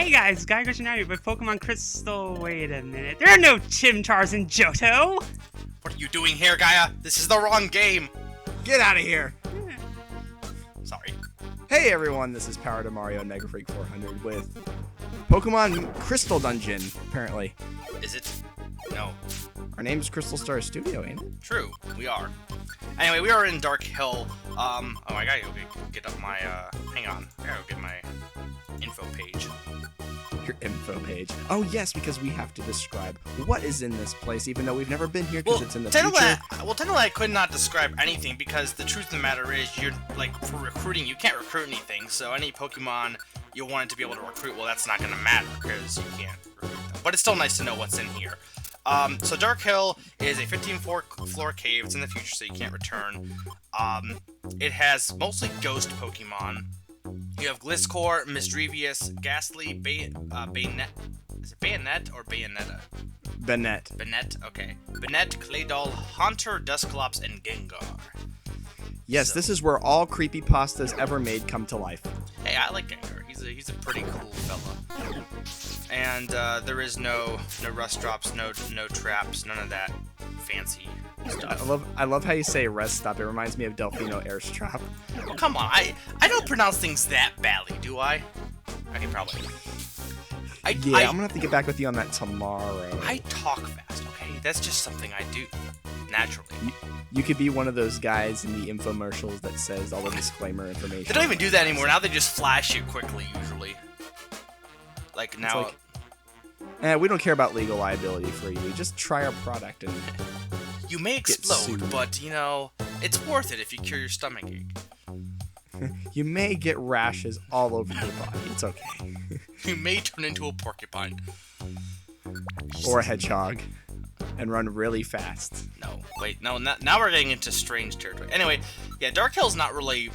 Hey guys, Geiger United with Pokemon Crystal. Wait a minute. There are no Chimchars in Johto! What are you doing here, Gaia? This is the wrong game! Get out of here! Sorry. Hey everyone, this is Power to Mario and Mega Freak 400 with Pokemon Crystal Dungeon, apparently. Is it? No. Our name's CrystalStarStudio, ain't it? True, we are. Anyway, we are in Dark Hill. Oh, I gotta go get up my, hang on. I gotta go get my info page. Your info page. Oh yes, because we have to describe what is in this place, even though we've never been here because it's in the future. Technically I could not describe anything because the truth of the matter is, you're, like, for recruiting, you can't recruit anything, so any Pokemon you wanted to be able to recruit, well, that's not gonna matter because you can't recruit them. But it's still nice to know what's in here. So Dark Hill is a 15-floor cave. It's in the future, so you can't return. It has mostly ghost Pokemon. You have Gliscor, Misdrevious, Ghastly, Bayonet. Is it Bayonet or Bayonetta? Banette. Banette, okay. Banette, Claydol, Haunter, Dusclops, and Gengar. Yes, So- this is where all creepypastas ever made come to life. Hey, I like Gengar. He's a pretty cool fella. And there is no rust drops, no traps, none of that fancy stuff. I love how you say rest stop. It reminds me of Delfino Airstrap. Well, come on, I don't pronounce things that badly, do I? Okay, probably. I'm gonna have to get back with you on that tomorrow. I talk fast, okay? That's just something I do, naturally. You could be one of those guys in the infomercials that says all the disclaimer information. They don't even do that anymore. Now they just flash it quickly, usually. Like now... We don't care about legal liability for you. Just try our product and... You may explode, but, you know, it's worth it if you cure your stomach ache. You may get rashes all over your body. It's okay. You may turn into a porcupine. Or a hedgehog. And run really fast. No, wait, no, now we're getting into strange territory. Anyway, yeah, Dark Hill's not really...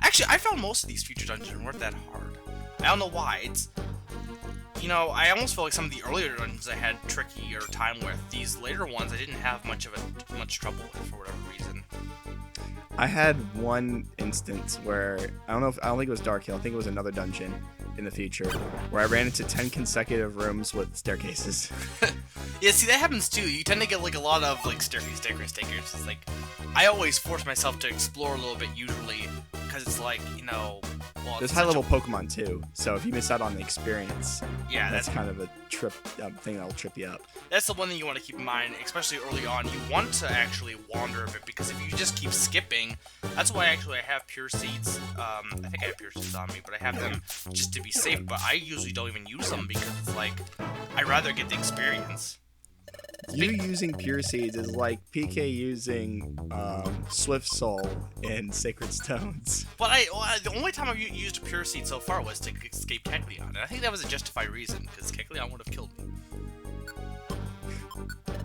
Actually, I found most of these future dungeons weren't that hard. I don't know why. It's... You know, I almost feel like some of the earlier dungeons I had trickier time with. These later ones I didn't have much trouble with for whatever reason. I had one instance where I don't think it was Dark Hill. I think it was another dungeon in the future where I ran into 10 consecutive rooms with staircases. Yeah, see, that happens too. You tend to get like a lot of like staircase. It's like I always force myself to explore a little bit usually because it's like, you know, well, there's high level Pokemon too, so if you miss out on the experience, yeah, that's kind of a trip thing that'll trip you up. That's the one thing you want to keep in mind, especially early on. You want to actually wander a bit because if you just keep skipping, that's why actually I have Pure Seeds. I think I have Pure Seeds on me, but I have them just to be safe. But I usually don't even use them because it's like I'd rather get the experience. You using Pure Seeds is like PK using Swift Soul in Sacred Stones. But the only time I've used a Pure Seed so far was to escape Kecleon, and I think that was a justified reason, because Kecleon would have killed me.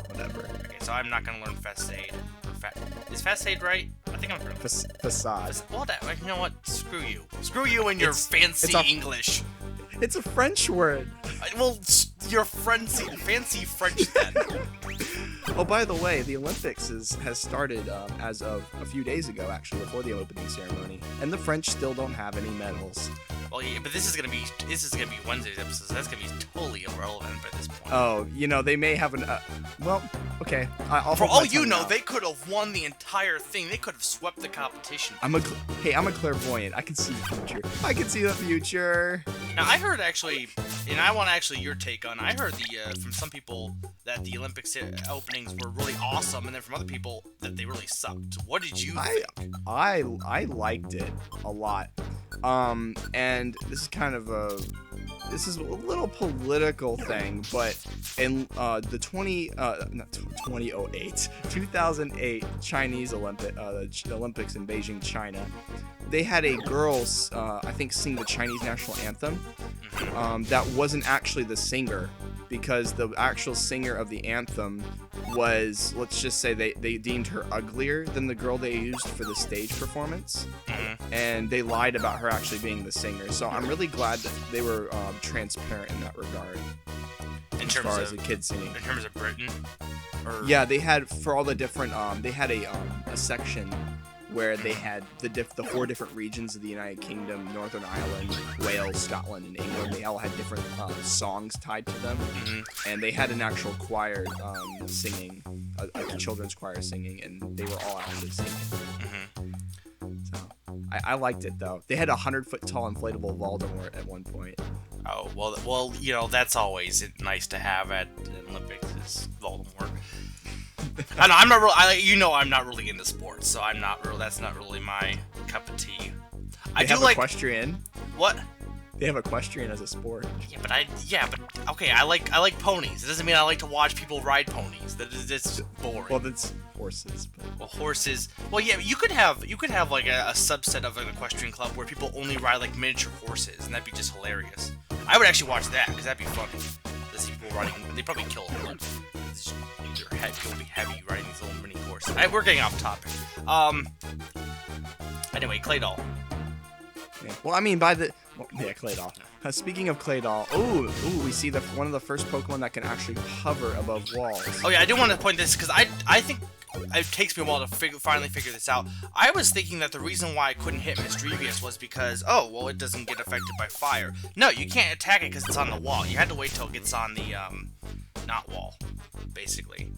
Whatever. Okay, so I'm not gonna learn Facade. Is Facade right? I think I'm correct. Facade. Well, you know what? Screw you. Screw you and your fancy English. It's a French word. Well, your fancy French then. Oh, by the way, the Olympics has started as of a few days ago, actually, before the opening ceremony, and the French still don't have any medals. Well, yeah, but this is gonna be Wednesday's episode, so that's gonna be totally irrelevant by this point. Oh, you know, they may have an. Well, okay. For all you know, they could have won the entire thing. They could have swept the competition. I'm a clairvoyant. I can see the future. I can see the future. Now, I heard actually, and I want actually your take on. I heard from some people that the Olympics openings were really awesome, and then from other people that they really sucked. What did you think? I liked it a lot. And this is a little political thing, but in the 2008 Chinese the Olympics in Beijing, China, they had a girls I think sing the Chinese national anthem. That wasn't actually the singer, because the actual singer of the anthem was, let's just say they deemed her uglier than the girl they used for the stage performance. And they lied about her actually being the singer. So I'm really glad that they were transparent in that regard. As far as the kids singing. In terms of Britain? Yeah, they had, for all the different, they had a section where they had the 4 different regions of the United Kingdom: Northern Ireland, Wales, Scotland, and England. They all had different songs tied to them, and they had an actual choir singing, a children's choir singing, and they were all actually singing. So I liked it though. They had a 100-foot tall inflatable Voldemort at one point. Oh well, you know, that's always nice to have at the Olympics is Voldemort. I know, I'm not really. I'm not really into sports, so I'm not real. That's not really my cup of tea. They have equestrian. What? They have equestrian as a sport. Yeah, but okay. I like ponies. It doesn't mean I like to watch people ride ponies. That's boring. Well, that's horses. But... Well, horses. Well, yeah, you could have like a subset of an equestrian club where people only ride like miniature horses, and that'd be just hilarious. I would actually watch that because that'd be funny. To see people riding. They probably kill them. People be heavy riding these little mini horses. We're getting off topic. Anyway, Claydol. Yeah. Well, I mean, Claydol. Speaking of Claydol, we see one of the first Pokemon that can actually hover above walls. Oh yeah, I do want to point this because I think it takes me a while to finally figure this out. I was thinking that the reason why I couldn't hit Misdrevious was because, it doesn't get affected by fire. No, you can't attack it because it's on the wall. You had to wait till it gets on the not wall, basically.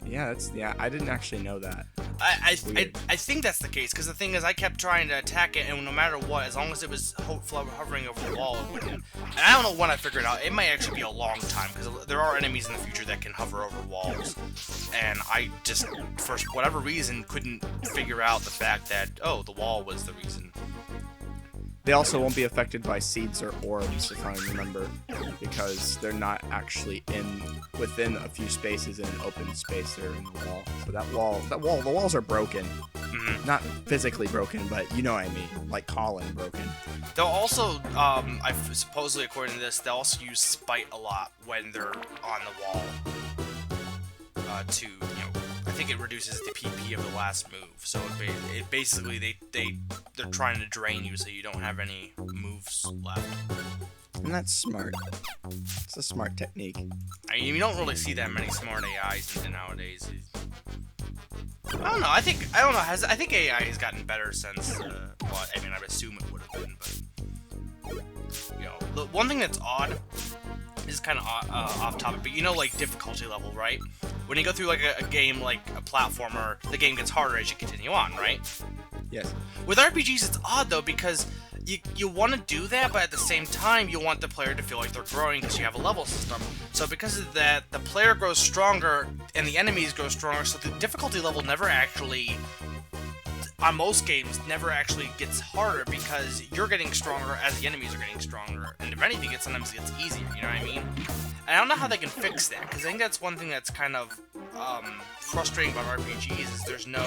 Yeah, I didn't actually know that. I think that's the case, because the thing is, I kept trying to attack it, and no matter what, as long as it was hovering over the wall, it wouldn't. And I don't know when I figured it out. It might actually be a long time, because there are enemies in the future that can hover over walls. And I just, for whatever reason, couldn't figure out the fact that, the wall was the reason. They also won't be affected by seeds or orbs, if I remember, because they're not actually within a few spaces in an open space. They're in the wall. So the walls are broken. Mm-hmm. Not physically broken, but you know what I mean, like Colin broken. They'll also, supposedly according to this, they'll also use Spite a lot when they're on the wall. I think it reduces the PP of the last move, so it basically they're trying to drain you so you don't have any moves left. And that's smart. It's a smart technique. I mean, you don't really see that many smart AIs nowadays. I don't know. I think AI has gotten better since. I would assume it would have been, but the one thing that's odd. This is kind of off topic, but like difficulty level, right? When you go through like a game like a platformer, the game gets harder as you continue on, right? Yes. With RPGs, it's odd though because you want to do that, but at the same time, you want the player to feel like they're growing because you have a level system. So because of that, the player grows stronger and the enemies grow stronger. So the difficulty level never actually. On most games, never actually gets harder because you're getting stronger as the enemies are getting stronger. And if anything, it sometimes gets easier, you know what I mean? And I don't know how they can fix that, because I think that's one thing that's kind of frustrating about RPGs is there's no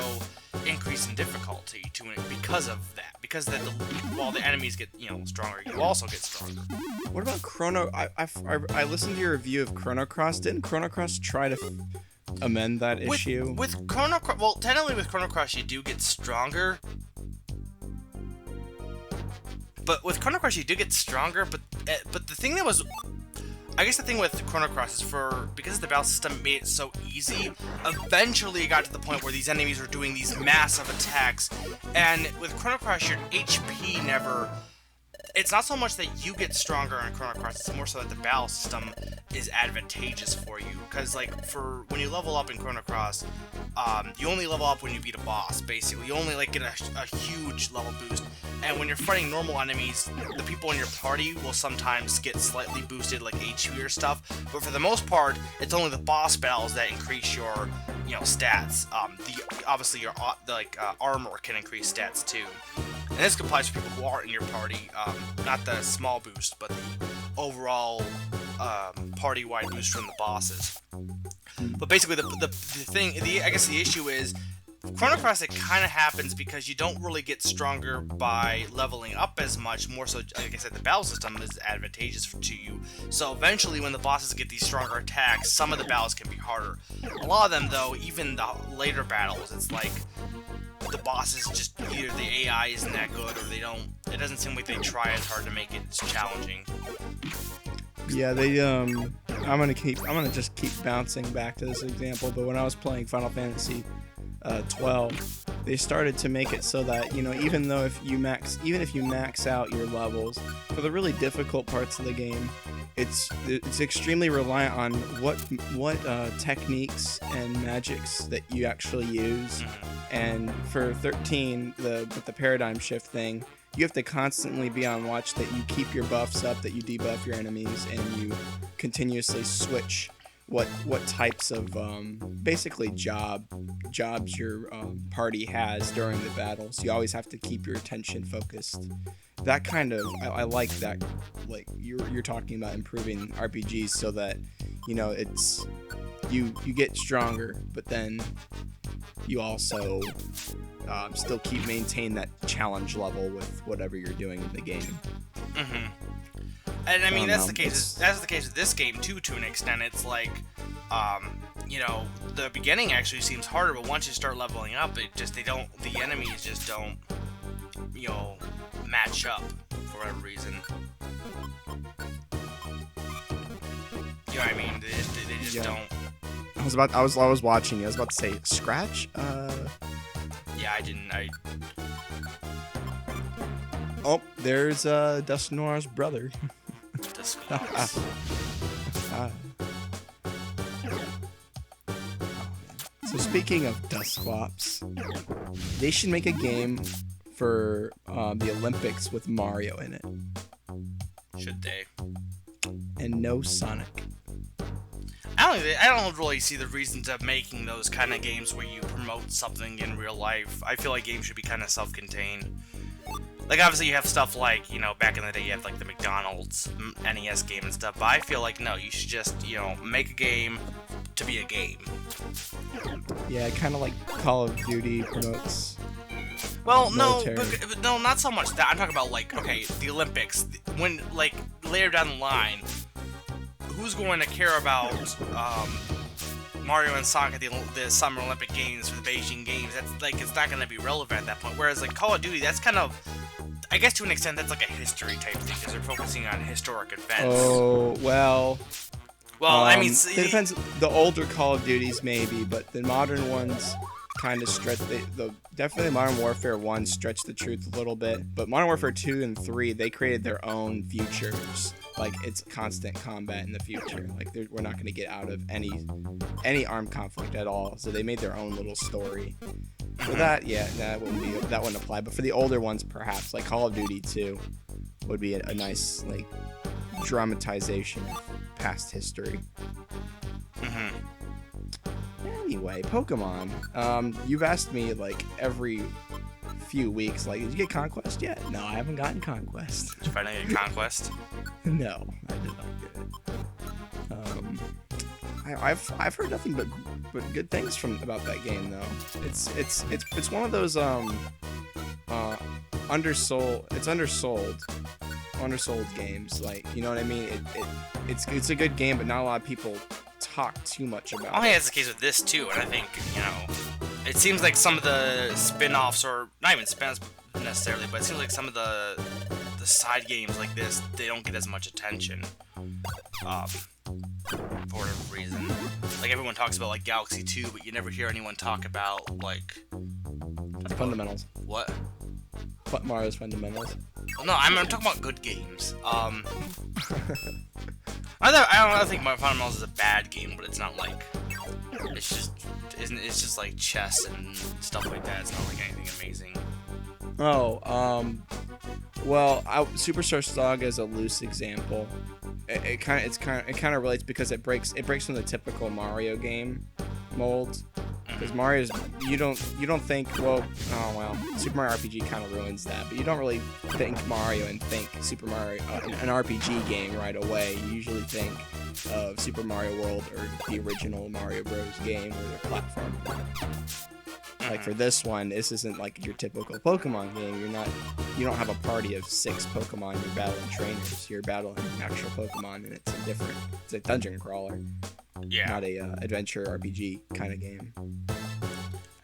increase in difficulty to it because of that. Because while the enemies get, stronger, you also get stronger. What about Chrono? I listened to your review of Chrono Cross. Didn't Chrono Cross try to amend that issue? With Chrono Cross, well, technically with Chrono Cross you do get stronger. But with Chrono Cross you do get stronger, but the thing that was, I guess the thing with Chrono Cross is because the battle system made it so easy, eventually it got to the point where these enemies were doing these massive attacks, and with Chrono Cross your HP never. It's not so much that you get stronger in Chrono Cross, it's more so that the battle system is advantageous for you. Because, when you level up in Chrono Cross, you only level up when you beat a boss, basically. You only, get a huge level boost. And when you're fighting normal enemies, the people in your party will sometimes get slightly boosted, like HP or stuff. But for the most part, it's only the boss battles that increase your, stats. Obviously, your armor can increase stats, too. And this applies to people who aren't in your party, not the small boost, but the overall party-wide boost from the bosses. But basically, I guess the issue is, Chrono Cross, it kind of happens because you don't really get stronger by leveling up as much, more so, like I said, the battle system is advantageous to you. So eventually, when the bosses get these stronger attacks, some of the battles can be harder. A lot of them, though, even the later battles, it's like, the bosses just, either the AI isn't that good, or it doesn't seem like they try as hard to make it challenging. Yeah, I'm gonna just keep bouncing back to this example, but when I was playing Final Fantasy 12, they started to make it so that, you know, even if you max out your levels for the really difficult parts of the game, it's extremely reliant on what techniques and magics that you actually use. And for 13, with the paradigm shift thing, you have to constantly be on watch that you keep your buffs up, that you debuff your enemies, and you continuously switch what types of basically jobs your party has during the battles. You always have to keep your attention focused. That kind of I like that, like you're talking about improving RPGs so that, you know, it's you get stronger, but then you also still maintain that challenge level with whatever you're doing in the game. And I mean, that's the case. That's the case with this game too, to an extent. It's like, you know, the beginning actually seems harder, but once you start leveling up, the enemies just don't, you know, match up for whatever reason. You know what I mean? They just don't. I was watching you. I was about to say Scratch. Yeah, I didn't. Oh, there's Dust Noir's brother. So speaking of Dusclops, they should make a game for the Olympics with Mario in it. Should they? And no Sonic. I don't really see the reasons of making those kind of games where you promote something in real life. I feel like games should be kind of self-contained. Like, obviously you have stuff like, you know, back in the day you had like the McDonald's NES game and stuff, but I feel like, no, you should just, you know, make a game to be a game. Yeah, kind of like Call of Duty promotes. Well, military. no, not so much that. I'm talking about, like, okay, the Olympics. When, like, later down the line, who's going to care about Mario and Sonic at the Summer Olympic Games for the Beijing Games? That's, like, it's not going to be relevant at that point. Whereas, like, Call of Duty, that's kind of, I guess to an extent, that's like a history type thing, because they're focusing on historic events. Oh, well... Well, I mean... It depends. The older Call of Duties, maybe, but the modern ones kind of stretch... Definitely Modern Warfare 1 stretched the truth a little bit, but Modern Warfare 2 and 3, they created their own futures. Like, it's constant combat in the future. Like, we're not going to get out of any armed conflict at all, so they made their own little story. For that, yeah, that wouldn't apply. But for the older ones, perhaps, like Call of Duty 2 would be a nice, like, dramatization of past history. Anyway, Pokemon. You've asked me, like, every few weeks, like, did you get Conquest yet? No, I haven't gotten Conquest. Did you finally get Conquest? No, I did not get it. I've heard nothing but good things about that game, though. It's one of those undersold games. Like, you know what I mean? It's a good game, but not a lot of people talk too much about it. I think that's the case with this too, and I think, you know, it seems like some of the spin-offs, or not even spin-offs necessarily, but it seems like some of the side games like this, they don't get as much attention for whatever reason. Like, everyone talks about, like, Galaxy 2, but you never hear anyone talk about, like... Fundamentals. What? Mario's Fundamentals. No, I'm talking about good games. I don't think Fundamentals is a bad game, but it's not like... It's just like chess and stuff like that. It's not like anything amazing. Oh, well, Superstar Saga is a loose example. It kind of relates because it breaks from the typical Mario game mold. Because Mario's, you don't think, well, Super Mario RPG kind of ruins that, but you don't really think Mario and think Super Mario, an RPG game right away. You usually think of Super Mario World or the original Mario Bros. Game where they're platforming. Like, for this one, this isn't like your typical Pokemon game. You don't have a party of 6 Pokemon. You're battling trainers. You're battling actual Pokemon, and it's a dungeon crawler. Yeah. Not a adventure RPG kind of game.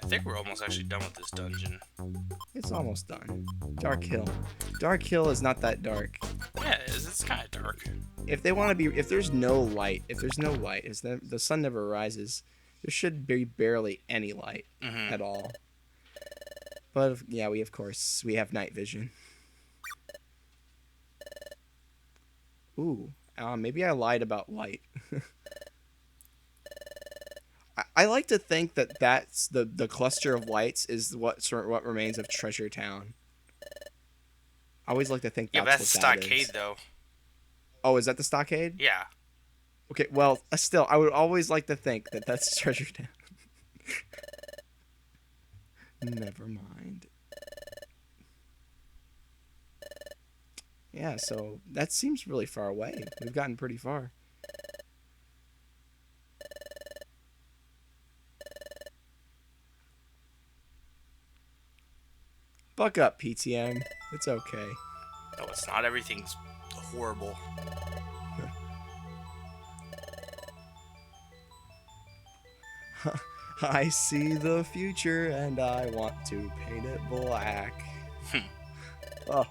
I think we're almost actually done with this dungeon. It's almost done. Dark Hill. Dark Hill is not that dark. Yeah, it is. It's kind of dark. If there's no light, the sun never rises, there should be barely any light at all. But yeah, we have night vision. Ooh, maybe I lied about light. I like to think that that's the cluster of lights is what remains of Treasure Town. I always like to think Yeah, that's but that's what that stockade is. though. Oh, is that the stockade? Yeah. Okay, well, still, I would always like to think that that's Treasure Town. Never mind. Yeah, so that seems really far away. We've gotten pretty far. Buck up, PTM. It's okay. No, it's not. Everything's horrible. I see the future and I want to paint it black. I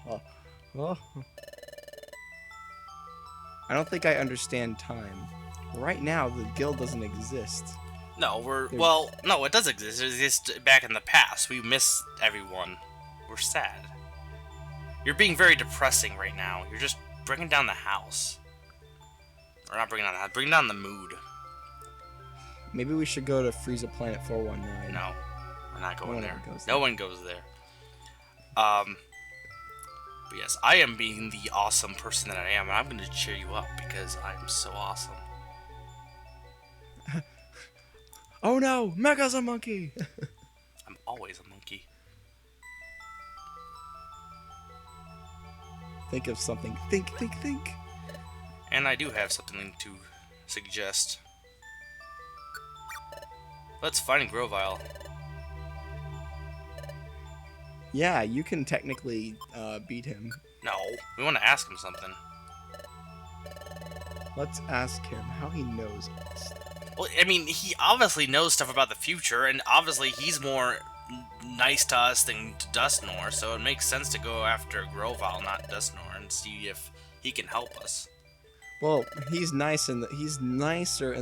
don't think I understand time. Right now, the guild doesn't exist. No, well, no, it does exist. It exists back in the past. We miss everyone. We're sad. You're being very depressing right now. You're just bringing down the house. Or not bringing down the house, bringing down the mood. Maybe we should go to Frieza Planet 419. No, we're not going there. Goes No there. one goes there. But yes, I am being the awesome person that I am, and I'm going to cheer you up because I'm so awesome. Oh no, Mega's a monkey! I'm always a monkey. Think of something. Think. And I do have something to suggest. Let's find Grovyle. Yeah, you can technically beat him. No, we want to ask him something. Let's ask him how he knows us. Well, I mean, he obviously knows stuff about the future, and obviously he's more nice to us than to Dustnor, so it makes sense to go after Grovyle, not Dustnor, and see if he can help us. Well, he's nicer in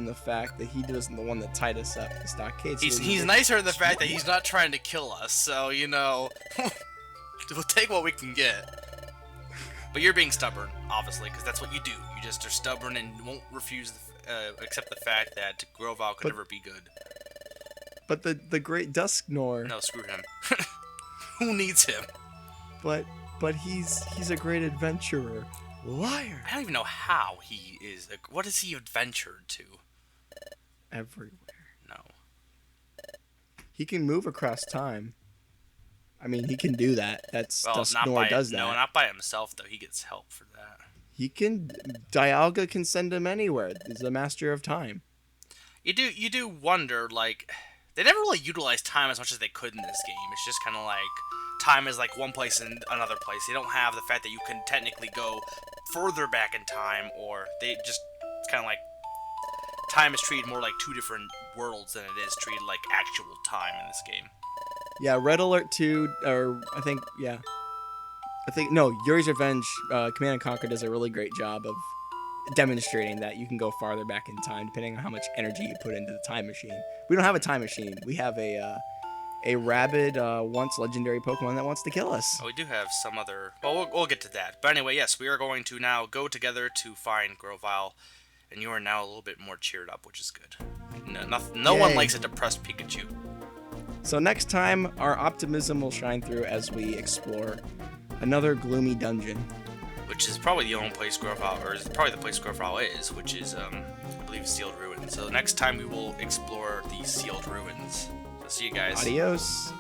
the fact that he wasn't the one that tied us up to the stockade. So He's nicer in the fact that he's not trying to kill us, so, you know, we'll take what we can get. But you're being stubborn, obviously, because that's what you do. You just are stubborn and won't refuse, accept the fact that Grovyle could never be good. But the Great Dusknor. No, screw him. Who needs him? But he's a great adventurer. Liar. I don't even know how he is. What has he adventured to? Everywhere. No. He can move across time. I mean, he can do that. Dusknor does that. No, not by himself though. He gets help for that. He can. Dialga can send him anywhere. He's the master of time. You do wonder, like, they never really utilized time as much as they could in this game. It's just kind of like time is like one place and another place. They don't have the fact that you can technically go further back in time, or it's kind of like time is treated more like two different worlds than it is treated like actual time in this game. Yeah, Red Alert 2, or I think Yuri's Revenge, Command & Conquer does a really great job of demonstrating that you can go farther back in time depending on how much energy you put into the time machine. We don't have a time machine. We have a rabid, once legendary Pokemon that wants to kill us. Oh, we do have some other... Well, we'll get to that. But anyway, yes, we are going to now go together to find Grovyle, and you are now a little bit more cheered up, which is good. No one likes a depressed Pikachu. So next time, our optimism will shine through as we explore another gloomy dungeon. Which is probably the only place Grovyle, or is probably the place Grovyle is, which is, I believe, Sealed Ruins. So next time we will explore the Sealed Ruins. So see you guys. Adios.